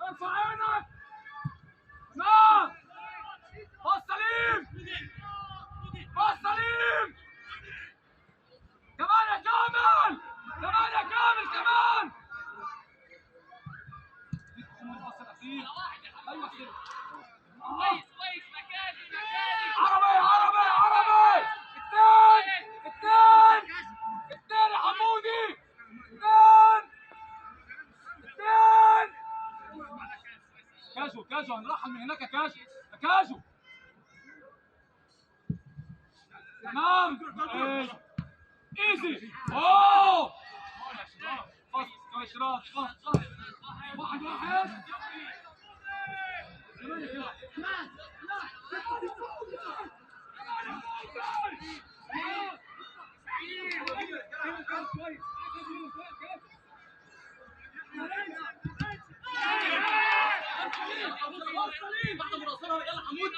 ارفع عينك. نعم. باص سليم. باص سليم. كمان يا كامل. كمان يا كامل كمان. ايوه كده. كويس مكاني. عربي الثاني يا حمودي. كاجو هنرحل من هناك يا كاجو. تمام. ايزي. اوه اشراف. واحد. يلا حمود.